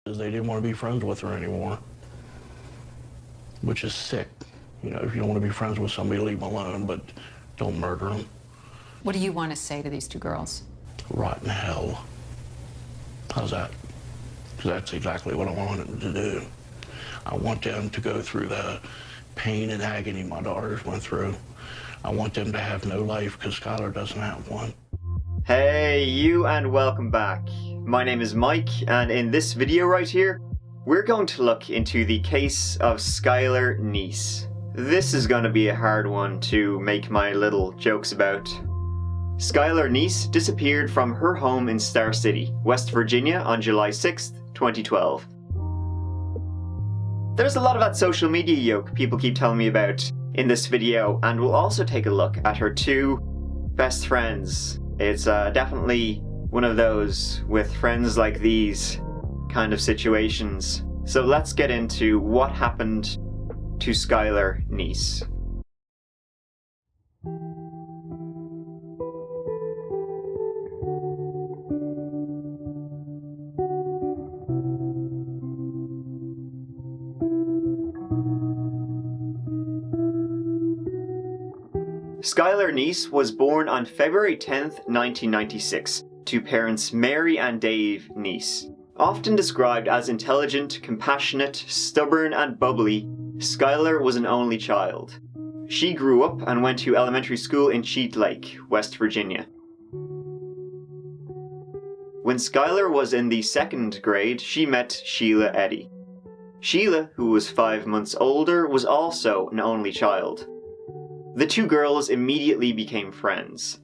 They didn't want to be friends with her anymore, which is sick. You know, if you don't want to be friends with somebody, leave them alone, but don't murder them. What do you want to say to these two girls? Rotten hell. How's that? Because that's exactly what I want them to do. I want them to go through the pain and agony my daughters went through. I want them to have no life because Skylar doesn't have one. Hey you, and welcome back. My name is Mike, and in this video right here, we're going to look into the case of Skylar Neese. This is going to be a hard one to make my little jokes about. Skylar Neese disappeared from her home in Star City, West Virginia on July 6th, 2012. There's a lot of that social media yoke people keep telling me about in this video, and we'll also take a look at her two best friends. It's definitely one of those with friends like these kind of situations. So let's get into what happened to Skylar Neese. Skylar Neese was born on February 10th, 1996, to parents Mary and Dave Neese. Often described as intelligent, compassionate, stubborn, and bubbly, Skylar was an only child. She grew up and went to elementary school in Cheat Lake, West Virginia. When Skylar was in the second grade, she met Shelia Eddy. Shelia, who was 5 months older, was also an only child. The two girls immediately became friends.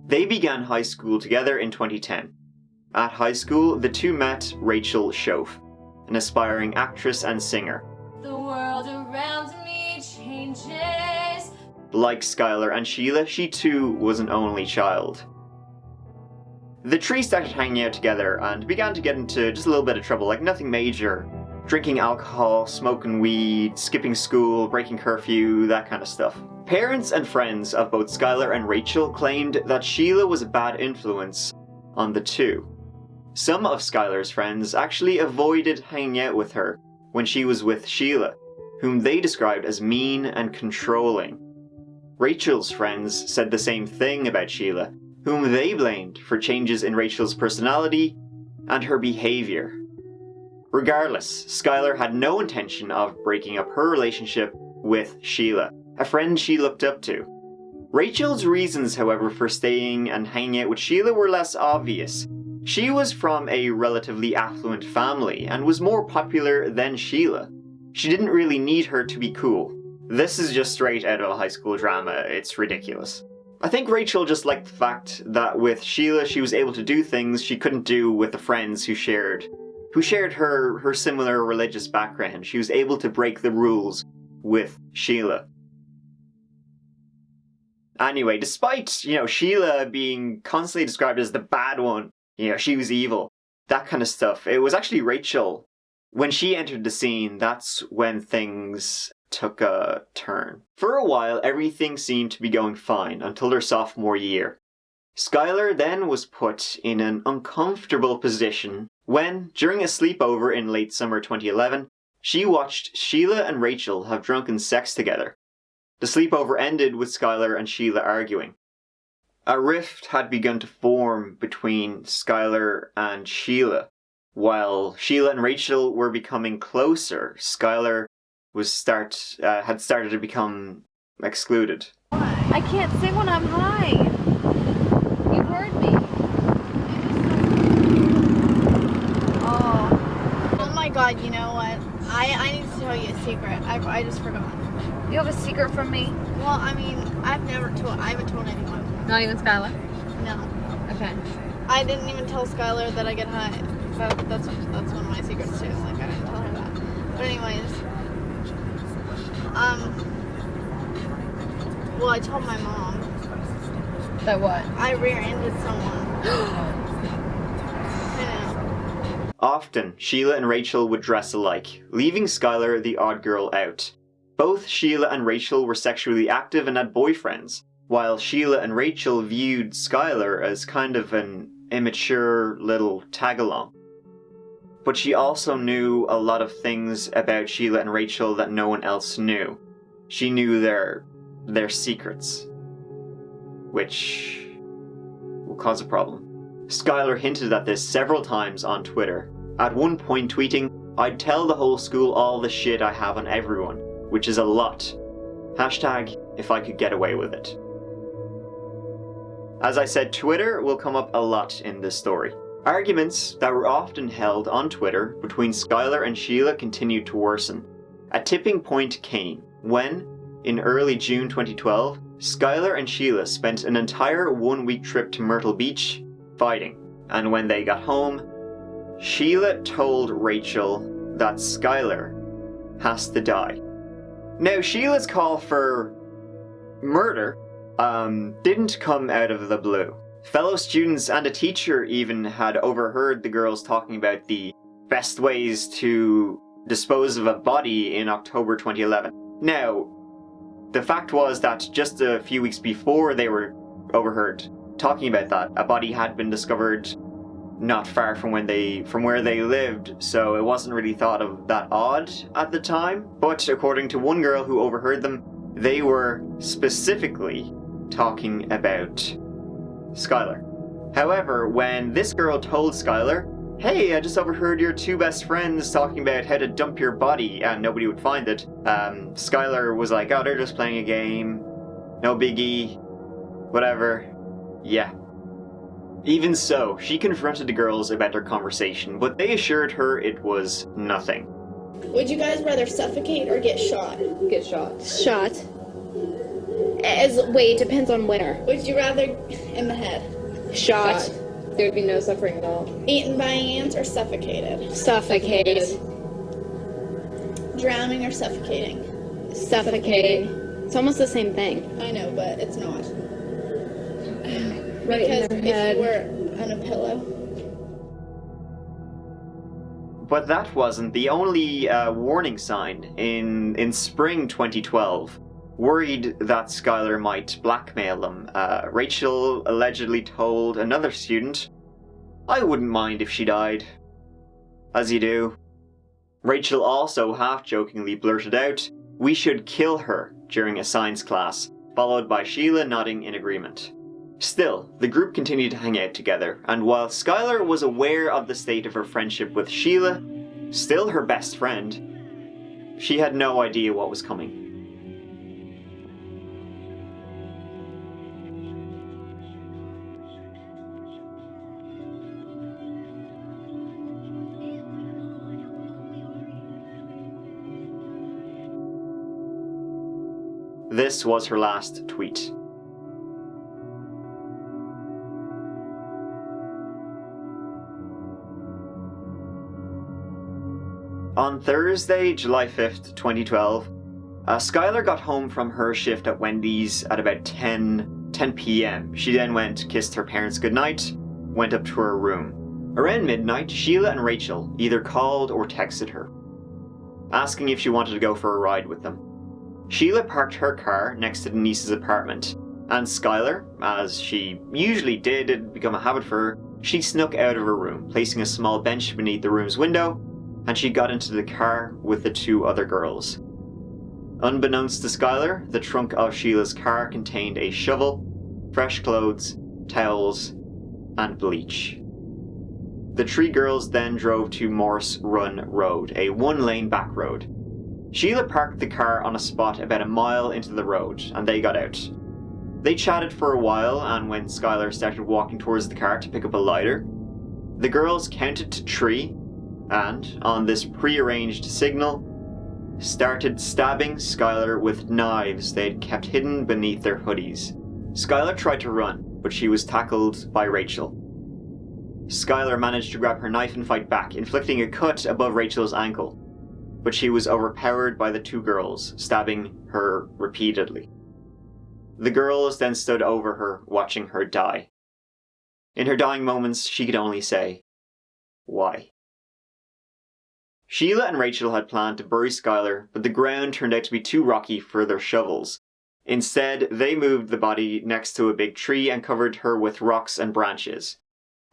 They began high school together in 2010. At high school, the two met Rachel Shoaf, an aspiring actress and singer. The world around me changes. Like Skylar and Shelia, she too was an only child. The three started hanging out together and began to get into just a little bit of trouble, like nothing major. Drinking alcohol, smoking weed, skipping school, breaking curfew, that kind of stuff. Parents and friends of both Skylar and Rachel claimed that Shelia was a bad influence on the two. Some of Skylar's friends actually avoided hanging out with her when she was with Shelia, whom they described as mean and controlling. Rachel's friends said the same thing about Shelia, whom they blamed for changes in Rachel's personality and her behaviour. Regardless, Skylar had no intention of breaking up her relationship with Shelia, a friend she looked up to. Rachel's reasons, however, for staying and hanging out with Shelia were less obvious. She was from a relatively affluent family and was more popular than Shelia. She didn't really need her to be cool. This is just straight out of a high school drama, it's ridiculous. I think Rachel just liked the fact that with Shelia she was able to do things she couldn't do with the friends who shared her similar religious background. She was able to break the rules with Shelia. Anyway, despite, Shelia being constantly described as the bad one, she was evil, that kind of stuff, it was actually Rachel. When she entered the scene, that's when things took a turn. For a while, everything seemed to be going fine until their sophomore year. Skylar then was put in an uncomfortable position when, during a sleepover in late summer 2011, she watched Shelia and Rachel have drunken sex together. The sleepover ended with Skylar and Shelia arguing. A rift had begun to form between Skylar and Shelia. While Shelia and Rachel were becoming closer, Skylar had started to become excluded. I can't sing when I'm high. You heard me. Oh my god, you know what? I need to tell you a secret. I just forgot. You have a secret from me? Well, I mean, I haven't told anyone. Not even Skylar? No. Okay. I didn't even tell Skylar that I get high. That's one of my secrets too. Like, I didn't tell her that. But anyways, well, I told my mom. That what? I rear-ended someone. I know. Often, Shelia and Rachel would dress alike, leaving Skylar the odd girl out. Both Shelia and Rachel were sexually active and had boyfriends, while Shelia and Rachel viewed Skylar as kind of an immature little tag-along. but she also knew a lot of things about Shelia and Rachel that no one else knew. She knew their secrets, which will cause a problem. Skylar hinted at this several times on Twitter, at one point tweeting, "I'd tell the whole school all the shit I have on everyone, which is a lot. Hashtag if I could get away with it." As I said, Twitter will come up a lot in this story. Arguments that were often held on Twitter between Skylar and Shelia continued to worsen. A tipping point came when, in early June 2012, Skylar and Shelia spent an entire one-week trip to Myrtle Beach fighting. And when they got home, Shelia told Rachel that Skylar has to die. Now, Sheila's call for murder didn't come out of the blue. Fellow students and a teacher even had overheard the girls talking about the best ways to dispose of a body in October 2011. Now, the fact was that just a few weeks before they were overheard talking about that, a body had been discovered not far from where they lived, so it wasn't really thought of that odd at the time. But according to one girl who overheard them, they were specifically talking about Skylar. However, when this girl told Skylar, "Hey, I just overheard your two best friends talking about how to dump your body and nobody would find it," Skylar was like, "Oh, they're just playing a game. No biggie. Whatever." Yeah. Even so, she confronted the girls about their conversation, but they assured her it was nothing. Would you guys rather suffocate or get shot? Get shot. Shot. It depends on where. Would you rather in the head? Shot. There would be no suffering at all. Eaten by ants or suffocated? Suffocated. Drowning or suffocating? Suffocating. It's almost the same thing. I know, but it's not. Right Because in if their head. you were on a pillow. But that wasn't the only warning sign. In spring 2012, worried that Skylar might blackmail them, Rachel allegedly told another student, "I wouldn't mind if she died." As you do. Rachel also half-jokingly blurted out, "We should kill her," during a science class, followed by Shelia nodding in agreement. Still, the group continued to hang out together, and while Skylar was aware of the state of her friendship with Shelia, still her best friend, she had no idea what was coming. This was her last tweet. On Thursday, July 5th, 2012, Skylar got home from her shift at Wendy's at about 10 p.m. She then kissed her parents goodnight, went up to her room. Around midnight, Shelia and Rachel either called or texted her, asking if she wanted to go for a ride with them. Shelia parked her car next to Denise's apartment, and Skylar, as she usually did, it had become a habit for her, she snuck out of her room, placing a small bench beneath the room's window, and she got into the car with the two other girls. Unbeknownst to Skylar, the trunk of Sheila's car contained a shovel, fresh clothes, towels, and bleach. The three girls then drove to Morse Run Road, a one-lane back road. Shelia parked the car on a spot about a mile into the road, and they got out. They chatted for a while, and when Skylar started walking towards the car to pick up a lighter, the girls counted to 3, and, on this pre-arranged signal, started stabbing Skylar with knives they'd kept hidden beneath their hoodies. Skylar tried to run, but she was tackled by Rachel. Skylar managed to grab her knife and fight back, inflicting a cut above Rachel's ankle, but she was overpowered by the two girls, stabbing her repeatedly. The girls then stood over her, watching her die. In her dying moments, she could only say, "Why?" Shelia and Rachel had planned to bury Skylar, but the ground turned out to be too rocky for their shovels. Instead, they moved the body next to a big tree and covered her with rocks and branches.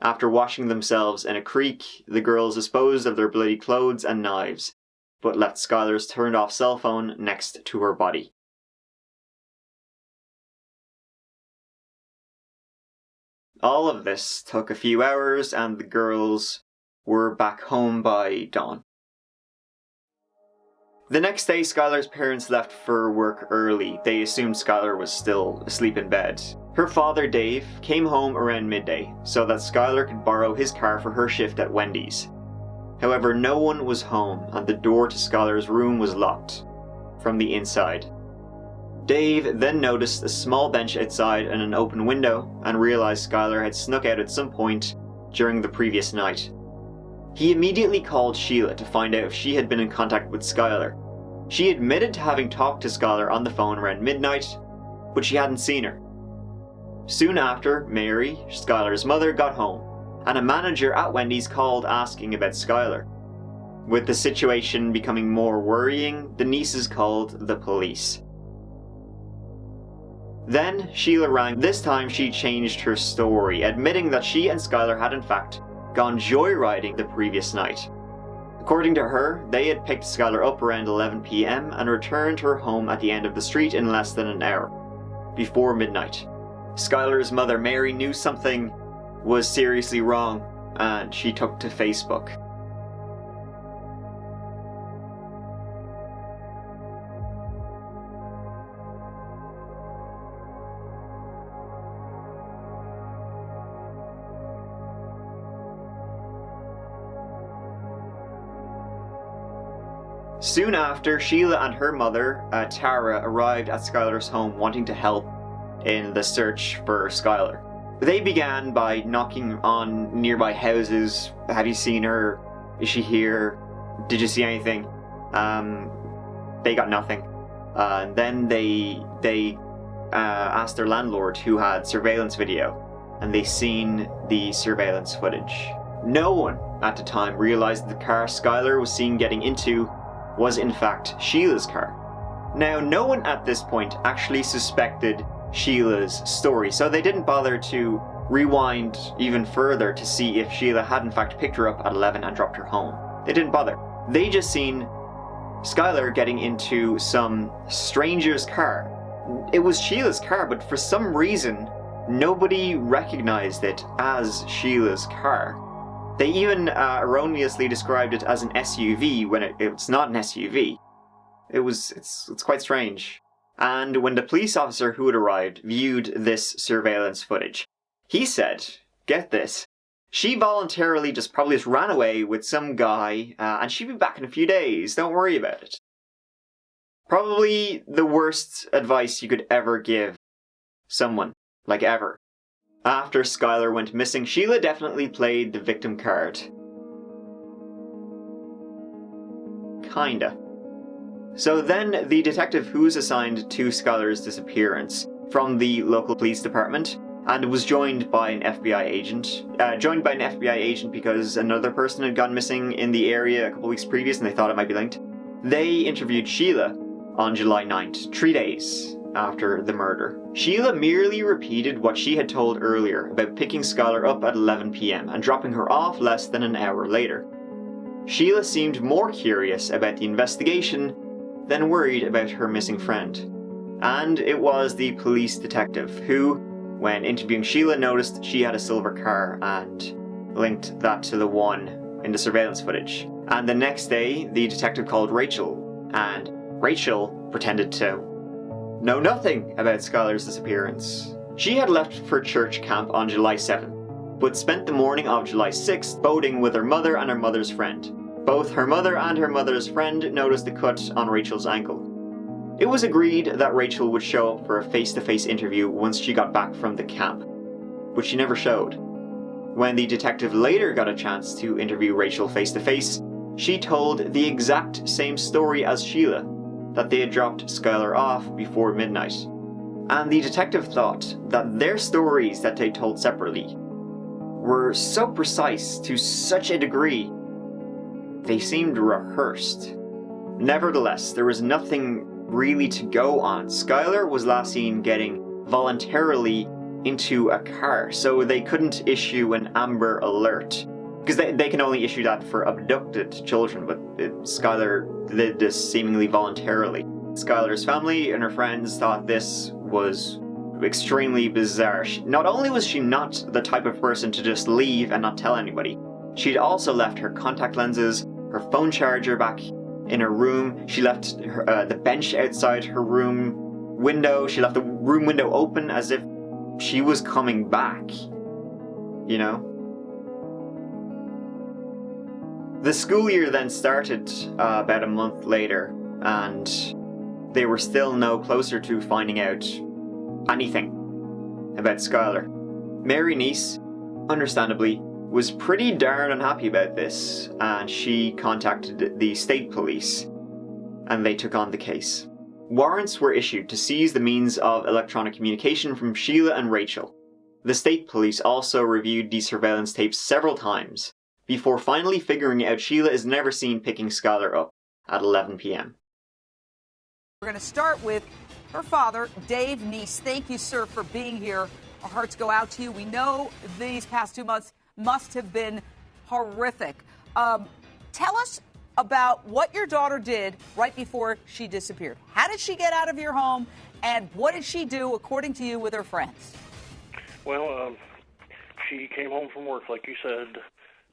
After washing themselves in a creek, the girls disposed of their bloody clothes and knives, but left Skylar's turned-off cell phone next to her body. All of this took a few hours, and the girls were back home by dawn. The next day, Skylar's parents left for work early. They assumed Skylar was still asleep in bed. Her father, Dave, came home around midday so that Skylar could borrow his car for her shift at Wendy's. However, no one was home, and the door to Skylar's room was locked from the inside. Dave then noticed a small bench outside and an open window, and realized Skylar had snuck out at some point during the previous night. He immediately called Shelia to find out if she had been in contact with Skylar. She admitted to having talked to Skylar on the phone around midnight, but she hadn't seen her. Soon after, Mary, Skylar's mother, got home, and a manager at Wendy's called asking about Skylar. With the situation becoming more worrying, the Neeses called the police. Then Shelia rang. This time she changed her story, admitting that she and Skylar had in fact gone joyriding the previous night. According to her, they had picked Skylar up around 11 p.m. and returned her home at the end of the street in less than an hour, before midnight. Skylar's mother, Mary, knew something was seriously wrong, and she took to Facebook. Soon after, Shelia and her mother, Tara, arrived at Skylar's home wanting to help in the search for Skylar. They began by knocking on nearby houses. Have you seen her? Is she here? Did you see anything? They got nothing. Then they asked their landlord, who had surveillance video, and they seen the surveillance footage. No one at the time realized that the car Skylar was seen getting into was in fact Sheila's car. Now, no one at this point actually suspected Sheila's story, so they didn't bother to rewind even further to see if Shelia had in fact picked her up at 11 and dropped her home. They didn't bother. They just seen Skylar getting into some stranger's car. It was Sheila's car, but for some reason, nobody recognized it as Sheila's car. They even erroneously described it as an SUV when it's not an SUV. It's quite strange. And when the police officer who had arrived viewed this surveillance footage, he said, get this, she voluntarily probably ran away with some guy, and she'd be back in a few days, don't worry about it. Probably the worst advice you could ever give someone, like ever. After Skylar went missing, Shelia definitely played the victim card. Kinda. So then the detective who was assigned to Skylar's disappearance from the local police department and was joined by an FBI agent because another person had gone missing in the area a couple weeks previous and they thought it might be linked. They interviewed Shelia on July 9th, 3 days after the murder. Shelia merely repeated what she had told earlier about picking Skylar up at 11 p.m. and dropping her off less than an hour later. Shelia seemed more curious about the investigation than worried about her missing friend. And it was the police detective who, when interviewing Shelia, noticed she had a silver car and linked that to the one in the surveillance footage. And the next day, the detective called Rachel, and Rachel pretended to know nothing about Skylar's disappearance. She had left for church camp on July 7th, but spent the morning of July 6th boating with her mother and her mother's friend. Both her mother and her mother's friend noticed the cut on Rachel's ankle. It was agreed that Rachel would show up for a face-to-face interview once she got back from the camp, but she never showed. When the detective later got a chance to interview Rachel face-to-face, she told the exact same story as Shelia, that they had dropped Skylar off before midnight. And the detective thought that their stories that they told separately were so precise to such a degree, they seemed rehearsed. Nevertheless, there was nothing really to go on. Skylar was last seen getting voluntarily into a car, so they couldn't issue an Amber Alert. Because they can only issue that for abducted children, but Skylar did this seemingly voluntarily. Skylar's family and her friends thought this was extremely bizarre. Not only was she not the type of person to just leave and not tell anybody, she'd also left her contact lenses, her phone charger back in her room. She left the bench outside her room window. She left the room window open as if she was coming back, you know? The school year then started about a month later, and they were still no closer to finding out anything about Skylar. Mary Neese, understandably, was pretty darn unhappy about this, and she contacted the state police, and they took on the case. Warrants were issued to seize the means of electronic communication from Shelia and Rachel. The state police also reviewed the surveillance tapes several times, before finally figuring out Shelia is never seen picking Skylar up at 11 p.m. We're going to start with her father, Dave Neese. Thank you, sir, for being here. Our hearts go out to you. We know these past 2 months must have been horrific. Tell us about what your daughter did right before she disappeared. How did she get out of your home, and what did she do, according to you, with her friends? Well, she came home from work, like you said,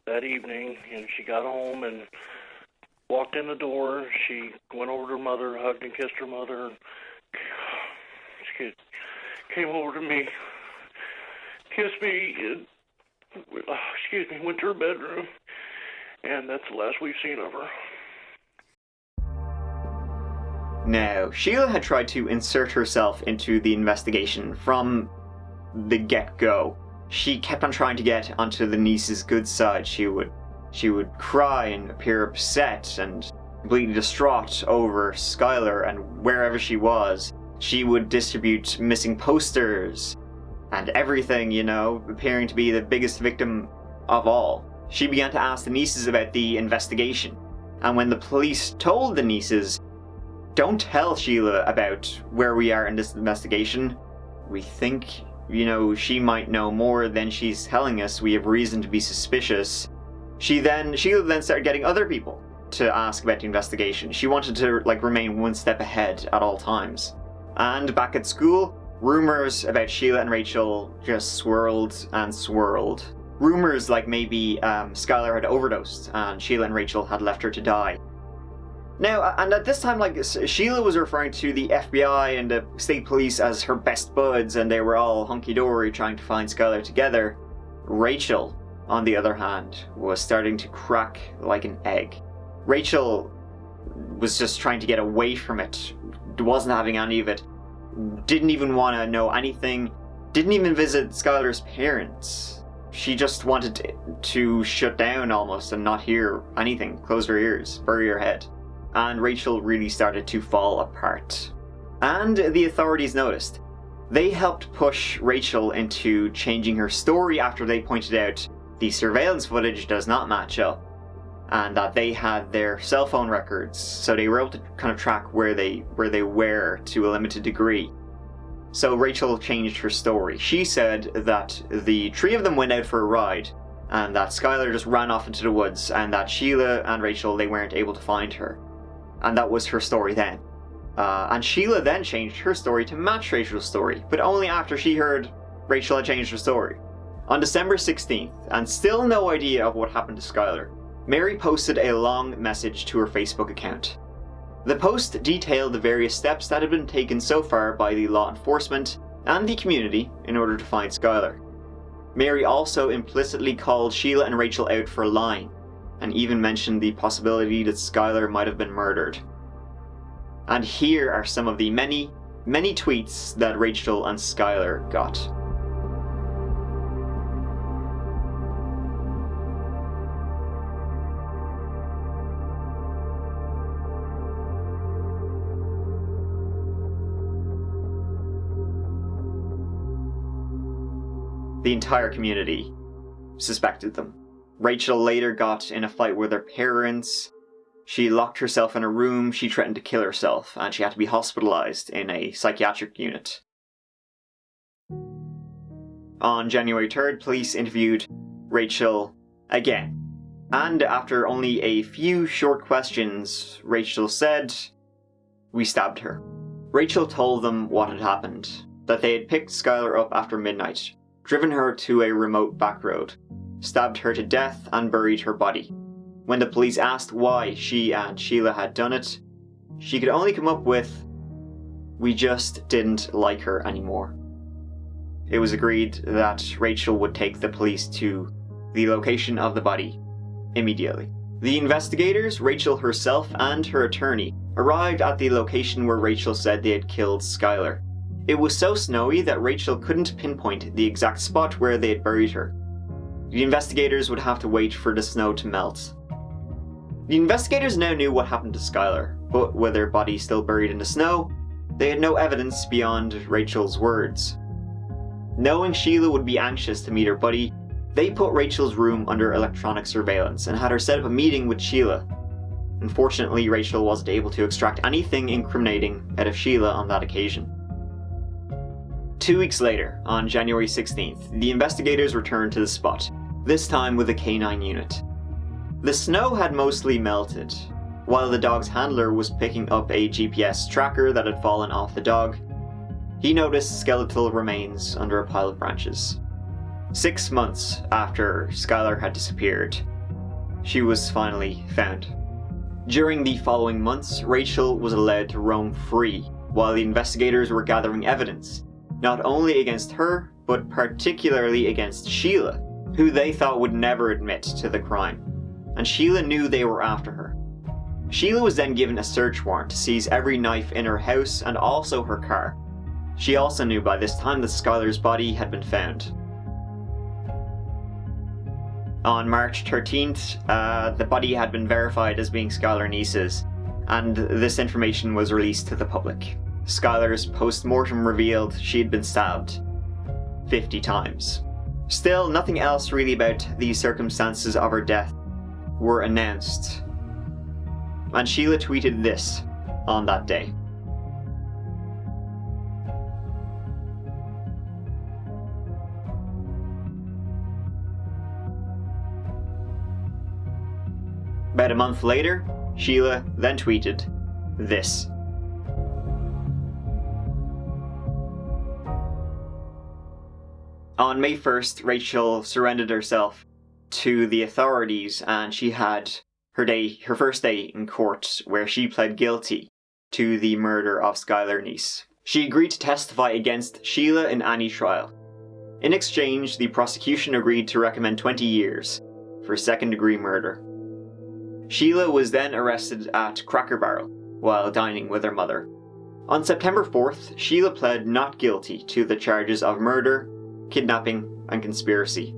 that evening, and she got home and walked in the door. She went over to her mother, hugged and kissed her mother, and she came over to me, kissed me, and, went to her bedroom, and that's the last we've seen of her. Now, Shelia had tried to insert herself into the investigation from the get-go. She kept on trying to get onto the Neese's good side. She would cry and appear upset and completely distraught over Skylar and wherever she was. She would distribute missing posters and everything, you know, appearing to be the biggest victim of all. She began to ask the Neeses about the investigation. And when the police told the Neeses, "Don't tell Shelia about where we are in this investigation. We think, you know, she might know more than she's telling us. We have reason to be suspicious." Sheila then started getting other people to ask about the investigation. She wanted to, remain one step ahead at all times. And back at school, rumors about Shelia and Rachel just swirled and swirled. Rumors like maybe Skylar had overdosed and Shelia and Rachel had left her to die. Now, and at this time, Shelia was referring to the FBI and the state police as her best buds, and they were all hunky-dory trying to find Skylar together. Rachel, on the other hand, was starting to crack like an egg. Rachel was just trying to get away from it, wasn't having any of it, didn't even want to know anything, didn't even visit Skylar's parents. She just wanted to shut down almost and not hear anything, close her ears, bury her head. And Rachel really started to fall apart. And the authorities noticed. They helped push Rachel into changing her story after they pointed out the surveillance footage does not match up, and that they had their cell phone records, so they were able to kind of track where they were to a limited degree. So Rachel changed her story. She said that the three of them went out for a ride, and that Skylar just ran off into the woods, and that Shelia and Rachel, they weren't able to find her. And that was her story then. And Shelia then changed her story to match Rachel's story, but only after she heard Rachel had changed her story. On December 16th, and still no idea of what happened to Skylar, Mary posted a long message to her Facebook account. The post detailed the various steps that had been taken so far by the law enforcement and the community in order to find Skylar. Mary also implicitly called Shelia and Rachel out for lying, and even mentioned the possibility that Skylar might have been murdered. And here are some of the many, many tweets that Rachel and Skylar got. The entire community suspected them. Rachel later got in a fight with her parents. She locked herself in a room, she threatened to kill herself, and she had to be hospitalized in a psychiatric unit. On January 3rd, police interviewed Rachel again. And after only a few short questions, Rachel said, "We stabbed her." Rachel told them what had happened, that they had picked Skylar up after midnight, driven her to a remote back road, stabbed her to death and buried her body. When the police asked why she and Shelia had done it, she could only come up with, "We just didn't like her anymore." It was agreed that Rachel would take the police to the location of the body immediately. The investigators, Rachel herself and her attorney, arrived at the location where Rachel said they had killed Skylar. It was so snowy that Rachel couldn't pinpoint the exact spot where they had buried her. The investigators would have to wait for the snow to melt. The investigators now knew what happened to Skylar, but with her body still buried in the snow, they had no evidence beyond Rachel's words. Knowing Shelia would be anxious to meet her buddy, they put Rachel's room under electronic surveillance and had her set up a meeting with Shelia. Unfortunately, Rachel wasn't able to extract anything incriminating out of Shelia on that occasion. 2 weeks later, on January 16th, the investigators returned to the spot, this time with a canine unit. The snow had mostly melted. While the dog's handler was picking up a GPS tracker that had fallen off the dog, he noticed skeletal remains under a pile of branches. 6 months after Skylar had disappeared, she was finally found. During the following months, Rachel was allowed to roam free, while the investigators were gathering evidence, not only against her, but particularly against Shelia, who they thought would never admit to the crime. And Shelia knew they were after her. Shelia was then given a search warrant to seize every knife in her house and also her car. She also knew by this time that Skylar's body had been found. On March 13th, the body had been verified as being Skylar Neese's, and this information was released to the public. Skylar's post-mortem revealed she had been stabbed 50 times. Still, nothing else really about the circumstances of her death were announced. And Shelia tweeted this on that day. About a month later, Shelia then tweeted this. On May 1st, Rachel surrendered herself to the authorities and she had her first day in court where she pled guilty to the murder of Skylar Neese. She agreed to testify against Shelia in any trial. In exchange, the prosecution agreed to recommend 20 years for second-degree murder. Shelia was then arrested at Cracker Barrel while dining with her mother. On September 4th, Shelia pled not guilty to the charges of murder, kidnapping, and conspiracy.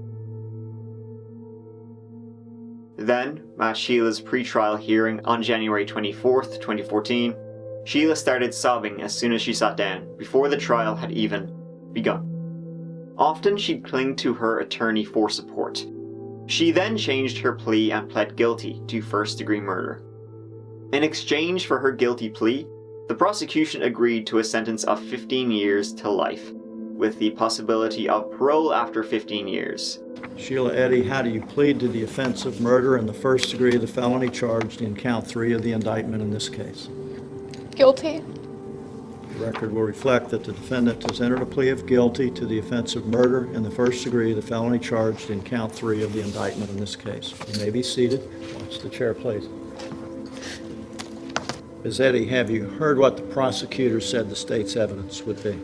Then, at Sheila's pre-trial hearing on January 24th, 2014, Shelia started sobbing as soon as she sat down, before the trial had even begun. Often she'd cling to her attorney for support. She then changed her plea and pled guilty to first-degree murder. In exchange for her guilty plea, the prosecution agreed to a sentence of 15 years to life, with the possibility of parole after 15 years. Shelia, Eddy, how do you plead to the offense of murder in the first degree of the felony charged in count 3 of the indictment in this case? Guilty. The record will reflect that the defendant has entered a plea of guilty to the offense of murder in the first degree of the felony charged in count 3 of the indictment in this case. You may be seated. Watch the chair, please. Ms. Eddy, have you heard what the prosecutor said the state's evidence would be?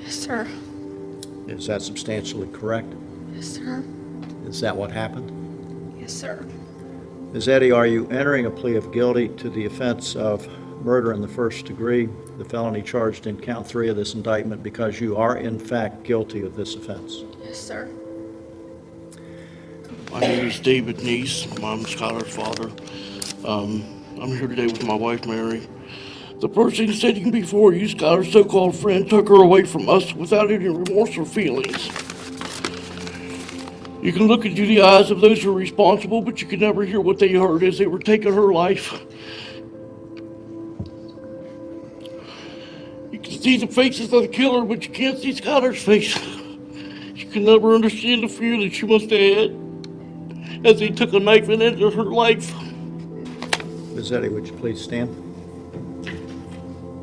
Yes, sir. Is that substantially correct? Yes, sir. Is that what happened? Yes, sir. Ms. Eddy, are you entering a plea of guilty to the offense of murder in the first degree, the felony charged in count 3 of this indictment, because you are in fact guilty of this offense? Yes, sir. My name is David Neese. I'm Skylar's father. I'm here today with my wife, Mary. The person sitting before you, Skylar's so-called friend, took her away from us without any remorse or feelings. You can look into the eyes of those who are responsible, but you can never hear what they heard as they were taking her life. You can see the faces of the killer, but you can't see Skylar's face. She can never understand the fear that she must have had as he took a knife and ended her life. Ms. Eddy, would you please stand?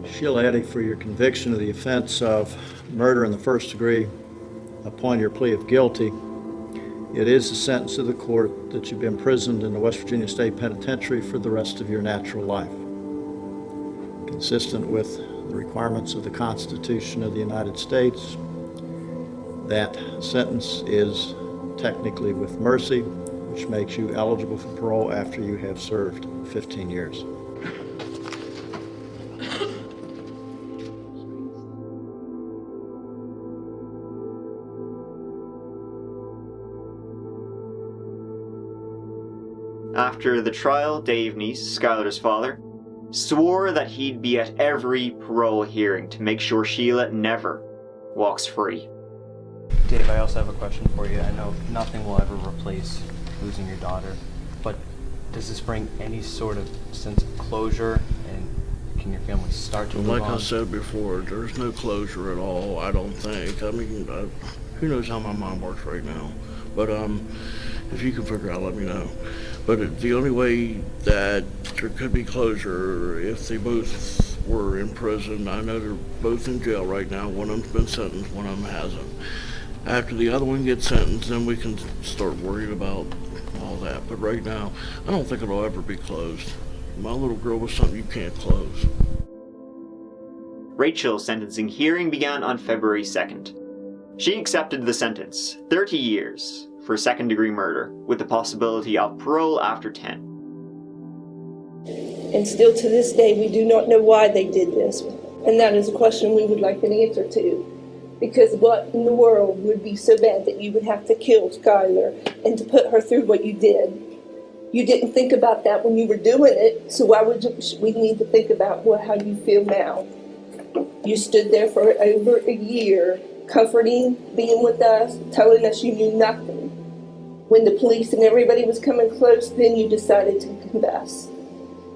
Shelia Eddy, for your conviction of the offense of murder in the first degree upon your plea of guilty, it is the sentence of the court that you've been imprisoned in the West Virginia State Penitentiary for the rest of your natural life. Consistent with the requirements of the Constitution of the United States, that sentence is technically with mercy, which makes you eligible for parole after you have served 15 years. After the trial, Dave Neese, Skylar's father, swore that he'd be at every parole hearing to make sure Shelia never walks free. Dave, I also have a question for you. I know nothing will ever replace losing your daughter, but does this bring any sort of sense of closure, and can your family start to move on? Like I said before, there's no closure at all, I don't think. I mean, who knows how my mom works right now, but if you can figure out, let me know. But the only way that there could be closure if they both were in prison. I know they're both in jail right now. One of them's been sentenced, one of them hasn't. After the other one gets sentenced, then we can start worrying about all that. But right now, I don't think it'll ever be closed. My little girl was something you can't close. Rachel's sentencing hearing began on February 2nd. She accepted the sentence, 30 years, for second-degree murder, with the possibility of parole after 10. And still to this day, we do not know why they did this. And that is a question we would like an answer to. Because what in the world would be so bad that you would have to kill Skylar and to put her through what you did? You didn't think about that when you were doing it, so why would we need to think about how you feel now? You stood there for over a year, comforting, being with us, telling us you knew nothing. When the police and everybody was coming close, then you decided to confess.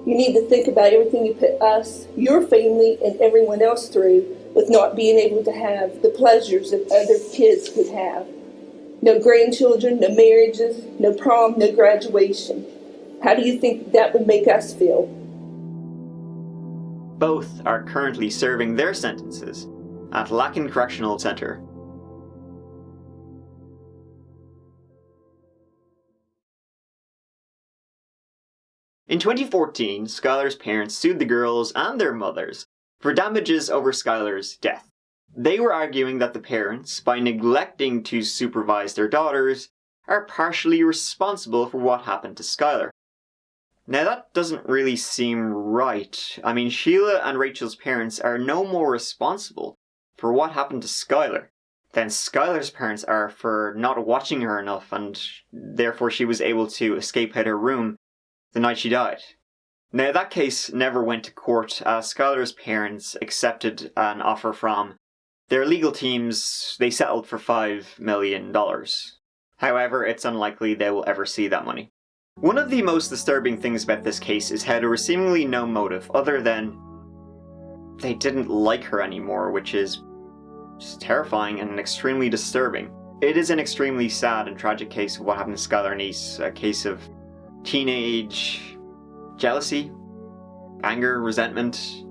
You need to think about everything you put us, your family, and everyone else through with not being able to have the pleasures that other kids could have. No grandchildren, no marriages, no prom, no graduation. How do you think that would make us feel? Both are currently serving their sentences at Lacken Correctional Center. In 2014, Skylar's parents sued the girls and their mothers for damages over Skylar's death. They were arguing that the parents, by neglecting to supervise their daughters, are partially responsible for what happened to Skylar. Now that doesn't really seem right. I mean, Shelia and Rachel's parents are no more responsible for what happened to Skylar than Skylar's parents are for not watching her enough, and therefore she was able to escape out her room the night she died. Now that case never went to court as Skylar's parents accepted an offer from their legal teams. They settled for $5 million. However, it's unlikely they will ever see that money. One of the most disturbing things about this case is how there was seemingly no motive other than they didn't like her anymore, which is just terrifying and extremely disturbing. It is an extremely sad and tragic case of what happened to Skylar Neese, a case of teenage jealousy, anger, resentment.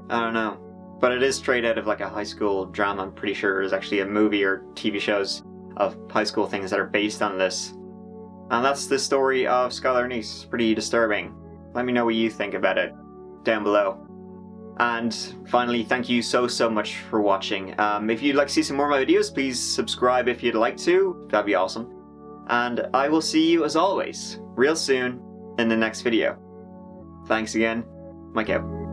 I don't know. But it is straight out of like a high school drama. I'm pretty sure there's actually a movie or TV shows of high school things that are based on this. And that's the story of Skylar Neese. Pretty disturbing. Let me know what you think about it down below. And finally, thank you so much for watching. If you'd like to see some more of my videos, please subscribe if you'd like to. That'd be awesome. And I will see you as always, real soon, in the next video. Thanks again. Mike out.